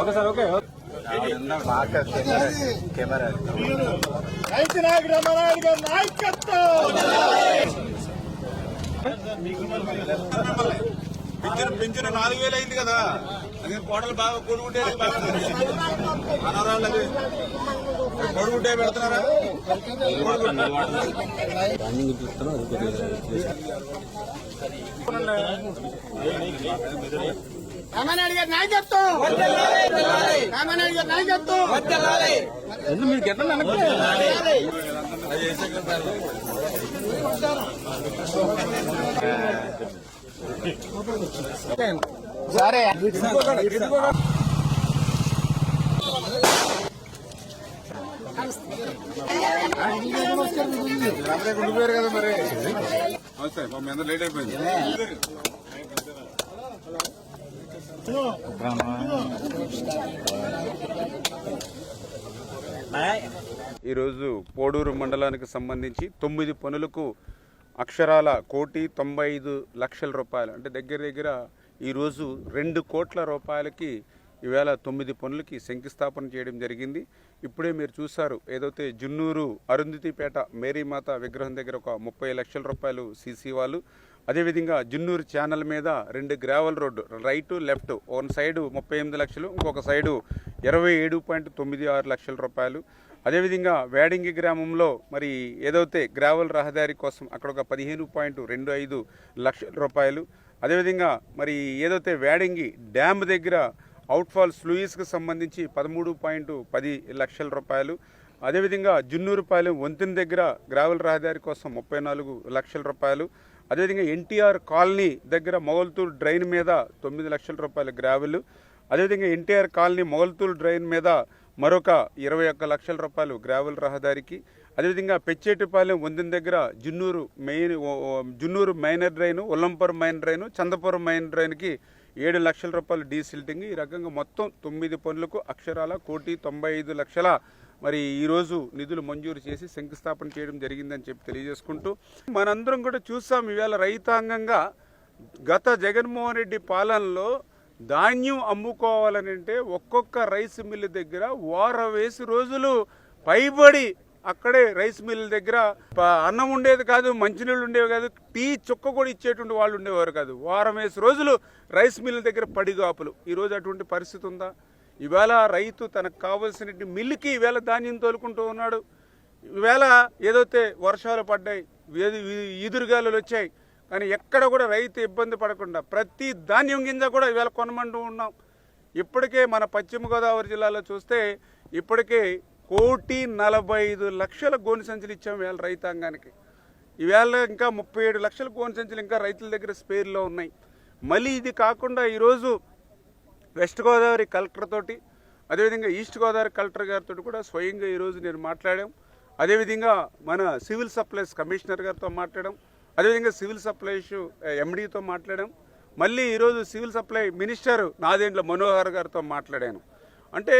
Okay sir okay camera రైతు నాయకుడు రామారాయుడు గారి నాయకత్వం పింఛను 4000 అయింది కదా. అది కోటలు బాగా కొడుకుంటే అనరాళ్ళది కొడుకుంటే పెడుతున్నారా? రామానాయుడు గారి నాయకత్వం, రామానాయుడు గారి నాయకత్వం మీకు ఎట్లా సరే ఉండిపోయారు కదా మరి. మా మీద లేట్ అయిపోయింది. ఈరోజు పోడూరు మండలానికి సంబంధించి 9 పనులకు అక్షరాల 1,95,00,000 రూపాయలు, అంటే దగ్గర దగ్గర ఈరోజు 2 కోట్ల రూపాయలకి ఈవేళ 9 పనులకి శంకుస్థాపన చేయడం జరిగింది. ఇప్పుడే మీరు చూశారు, ఏదైతే జున్నూరు అరుంధతిపేట మేరీమాత విగ్రహం దగ్గర ఒక 30 లక్షల రూపాయలు సీసీ వాళ్ళు, అదేవిధంగా జున్నూరు ఛానల్ మీద 2 గ్రావెల్ రోడ్డు రైటు లెఫ్ట్, ఒక సైడు 38 లక్షలు, ఇంకొక సైడు 27.96 లక్షల రూపాయలు. అదేవిధంగా వేడింగి గ్రామంలో మరి ఏదైతే గ్రావెల్ రహదారి కోసం అక్కడ ఒక 15.25 లక్షల రూపాయలు. అదేవిధంగా మరి ఏదైతే వేడింగి డ్యామ్ దగ్గర అవుట్ఫాల్ స్లూయిస్కి సంబంధించి 13.10 లక్షల రూపాయలు. అదేవిధంగా జున్నూరుపాలెం వంతెన దగ్గర గ్రావెల్ రహదారి కోసం 34 లక్షల రూపాయలు. అదేవిధంగా ఎన్టీఆర్ కాలనీ దగ్గర మొగల్తూరు డ్రైన్ మీద 9 లక్షల రూపాయలు గ్రావెల్. అదేవిధంగా ఎన్టీఆర్ కాలనీ మొగల్తూరు డ్రైన్ మీద మరొక 21 లక్షల రూపాయలు గ్రావెల్ రహదారికి. అదేవిధంగా పెచ్చేటిపాలెం వంతెన దగ్గర Junnuru minor drain, Ullampur main drain, Chandapuram main డ్రైన్కి 7 లక్షల రూపాయలు డీసిల్టింగ్. ఈ రకంగా మొత్తం 9 పనులకు అక్షరాల 1,95,00,000 మరి ఈరోజు నిధులు మంజూరు చేసి శంకుస్థాపన చేయడం జరిగిందని చెప్పి తెలియజేసుకుంటూ, మనందరం కూడా చూసాం ఈవేళ రైతాంగంగా గత జగన్మోహన్ రెడ్డి పాలనలో ధాన్యం అమ్ముకోవాలని అంటే ఒక్కొక్క రైస్ మిల్లు దగ్గర వారం వేసి రోజులు పైబడి అక్కడే రైస్ మిల్ దగ్గర అన్నం ఉండేది కాదు, మంచినీళ్ళు ఉండేవి కాదు, టీ చుక్క కూడా ఇచ్చేటువంటి వాళ్ళు ఉండేవారు కాదు. వారం వేసి రోజులు రైస్ మిల్ దగ్గర పడిగాపులు. ఈరోజు అటువంటి పరిస్థితి ఉందా? ఈవేళ రైతు తనకు కావాల్సిన మిల్లుకి ఈవేళ ధాన్యం తోలుకుంటూ ఉన్నాడు. ఈవేళ ఏదైతే వర్షాలు పడ్డాయి, ఈదురుగాలులు వచ్చాయి, కానీ ఎక్కడ కూడా రైతు ఇబ్బంది పడకుండా ప్రతి ధాన్యం గింజ కూడా ఈవేళ కొనమంటూ ఉన్నాం. ఇప్పటికే మన పశ్చిమ గోదావరి జిల్లాలో చూస్తే ఇప్పటికే 1,45,00,000 గోనె సంచులు ఇచ్చాం ఈవేళ రైతాంగానికి. ఈవేళ ఇంకా 37 లక్షల గోనె సంచులు ఇంకా రైతుల దగ్గర స్పేర్లో ఉన్నాయి. మళ్ళీ ఇది కాకుండా ఈరోజు వెస్ట్ గోదావరి కలెక్టర్ తోటి, అదేవిధంగా ఈస్ట్ గోదావరి కలెక్టర్ గారితో కూడా స్వయంగా ఈరోజు నేను మాట్లాడాం. అదేవిధంగా మన సివిల్ సప్లైస్ కమిషనర్ గారితో మాట్లాడాం. అదేవిధంగా సివిల్ సప్లైస్ ఎండీతో మాట్లాడాం. మళ్ళీ ఈరోజు civil supply minister Nadendla Manohar గారితో మాట్లాడాను. అంటే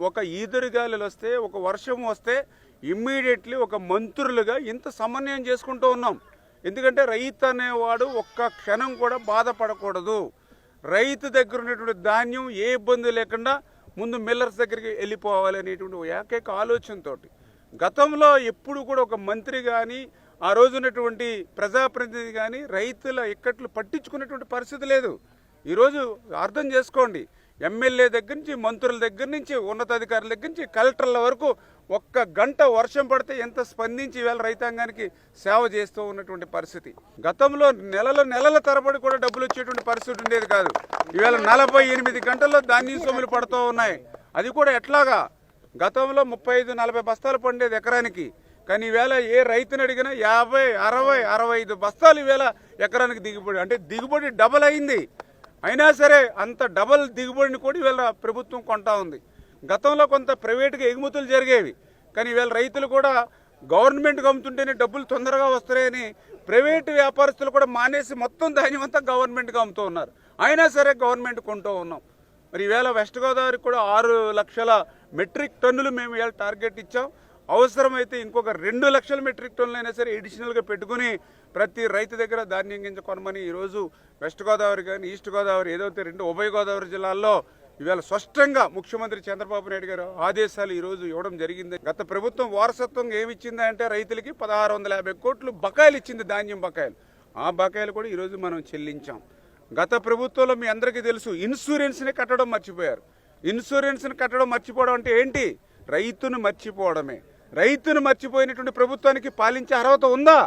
ఒక ఈదురుగాలులు వస్తే, ఒక వర్షం వస్తే ఇమ్మీడియట్లీ ఒక మంత్రులుగా ఇంత సమన్వయం చేసుకుంటూ ఉన్నాం. ఎందుకంటే రైతు అనేవాడు ఒక్క క్షణం కూడా బాధపడకూడదు. రైతు దగ్గర ఉన్నటువంటి ధాన్యం ఏ ఇబ్బంది లేకుండా ముందు మిల్లర్స్ దగ్గరికి వెళ్ళిపోవాలి అనేటువంటి ఏకైక ఆలోచనతో గతంలో ఎప్పుడు కూడా ఒక మంత్రి కానీ ఆ రోజు ఉన్నటువంటి ప్రజాప్రతినిధి కానీ రైతుల ఇక్కట్లు పట్టించుకునేటువంటి పరిస్థితి లేదు. ఈరోజు అర్థం చేసుకోండి, ఎమ్మెల్యే దగ్గర నుంచి, మంత్రుల దగ్గర నుంచి, ఉన్నతాధికారుల దగ్గర నుంచి కలెక్టర్ల వరకు ఒక్క గంట వర్షం పడితే ఎంత స్పందించి ఈవేళ రైతాంగానికి సేవ చేస్తూ ఉన్నటువంటి పరిస్థితి. గతంలో నెలల తరబడి కూడా డబ్బులు వచ్చేటువంటి పరిస్థితి ఉండేది కాదు. ఈవేళ 48 గంటల్లో ధాన్యం సొమ్ములు పడుతూ ఉన్నాయి. అది కూడా ఎట్లాగా? గతంలో 35-40 బస్తాలు పండేది ఎకరానికి, కానీ ఈవేళ ఏ రైతుని అడిగినా 50, 60, 65 బస్తాలు ఈవేళ ఎకరానికి దిగుబడి. అంటే దిగుబడి డబల్ అయింది. అయినా సరే అంత డబల్ దిగుబడిని కూడా ఈవేళ ప్రభుత్వం కొంటా ఉంది. గతంలో కొంత ప్రైవేటుగా ఎగుమతులు జరిగేవి, కానీ ఈవేళ రైతులు కూడా గవర్నమెంట్కి అమ్ముతుంటేనే డబ్బులు తొందరగా వస్తాయని ప్రైవేటు వ్యాపారస్తులు కూడా మానేసి మొత్తం ధాన్యం అంతా గవర్నమెంట్గా అమ్ముతూ ఉన్నారు. అయినా సరే గవర్నమెంట్ కొంటూ ఉన్నాం. మరి ఈవేళ వెస్ట్ గోదావరికి కూడా 6 లక్షల మెట్రిక్ టన్నులు మేము ఇవాళ టార్గెట్ ఇచ్చాం. అవసరమైతే ఇంకొక 2 లక్షల మెట్రిక్ టన్నులు అయినా సరే ఎడిషనల్గా పెట్టుకుని ప్రతి రైతు దగ్గర ధాన్యం గింజ కొనమని ఈరోజు వెస్ట్ గోదావరి కానీ ఈస్ట్ గోదావరి ఏదైతే 2 ఉభయ గోదావరి జిల్లాల్లో ఇవాళ స్పష్టంగా ముఖ్యమంత్రి చంద్రబాబు నాయుడు గారు ఆదేశాలు ఈరోజు ఇవ్వడం జరిగింది. గత ప్రభుత్వం వారసత్వంగా ఏమి ఇచ్చింది అంటే రైతులకి 1650 కోట్లు బకాయిలు ఇచ్చింది, ధాన్యం బకాయిలు. ఆ బకాయిలు కూడా ఈరోజు మనం చెల్లించాం. గత ప్రభుత్వంలో మీ అందరికీ తెలుసు ఇన్సూరెన్స్ని కట్టడం మర్చిపోయారు. ఇన్సూరెన్స్ని కట్టడం మర్చిపోవడం అంటే ఏంటి? రైతును మర్చిపోవడమే. రైతును మర్చిపోయినటువంటి ప్రభుత్వానికి పాలించే అర్హత ఉందా?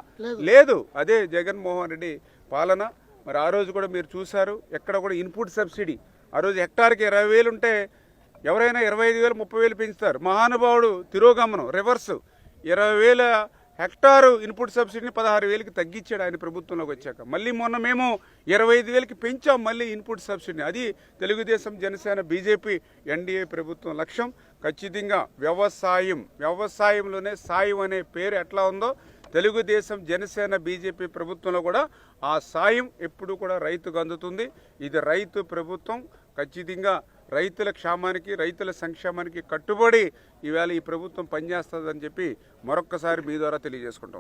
లేదు. అదే జగన్మోహన్ రెడ్డి పాలన. మరి ఆ రోజు కూడా మీరు చూశారు, ఎక్కడ కూడా ఇన్పుట్ సబ్సిడీ ఆ రోజు హెక్టార్కి 20,000 ఉంటే ఎవరైనా 25,000 30,000 పెంచుతారు. మహానుభావుడు తిరోగమనం రివర్స్ 20,000 హెక్టారు ఇన్పుట్ సబ్సిడీని 16,000కి తగ్గించాడు ఆయన ప్రభుత్వంలోకి వచ్చాక. మళ్ళీ మొన్న మేము 25,000కి పెంచాం మళ్ళీ ఇన్పుట్ సబ్సిడీని. అది తెలుగుదేశం జనసేన బీజేపీ ఎన్డీఏ ప్రభుత్వం లక్ష్యం. ఖచ్చితంగా వ్యవసాయంలోనే సాయం అనే పేరు ఎట్లా ఉందో తెలుగుదేశం జనసేన బీజేపీ ప్రభుత్వంలో కూడా ఆ సాయం ఎప్పుడు కూడా రైతుకు అందుతుంది. ఇది రైతు ప్రభుత్వం. ఖచ్చితంగా రైతుల క్షేమానికి రైతుల సంక్షేమానికి కట్టుబడి ఈవేళ ఈ ప్రభుత్వం పనిచేస్తుందని చెప్పి మరొక్కసారి మీ ద్వారా తెలియజేసుకుంటాం.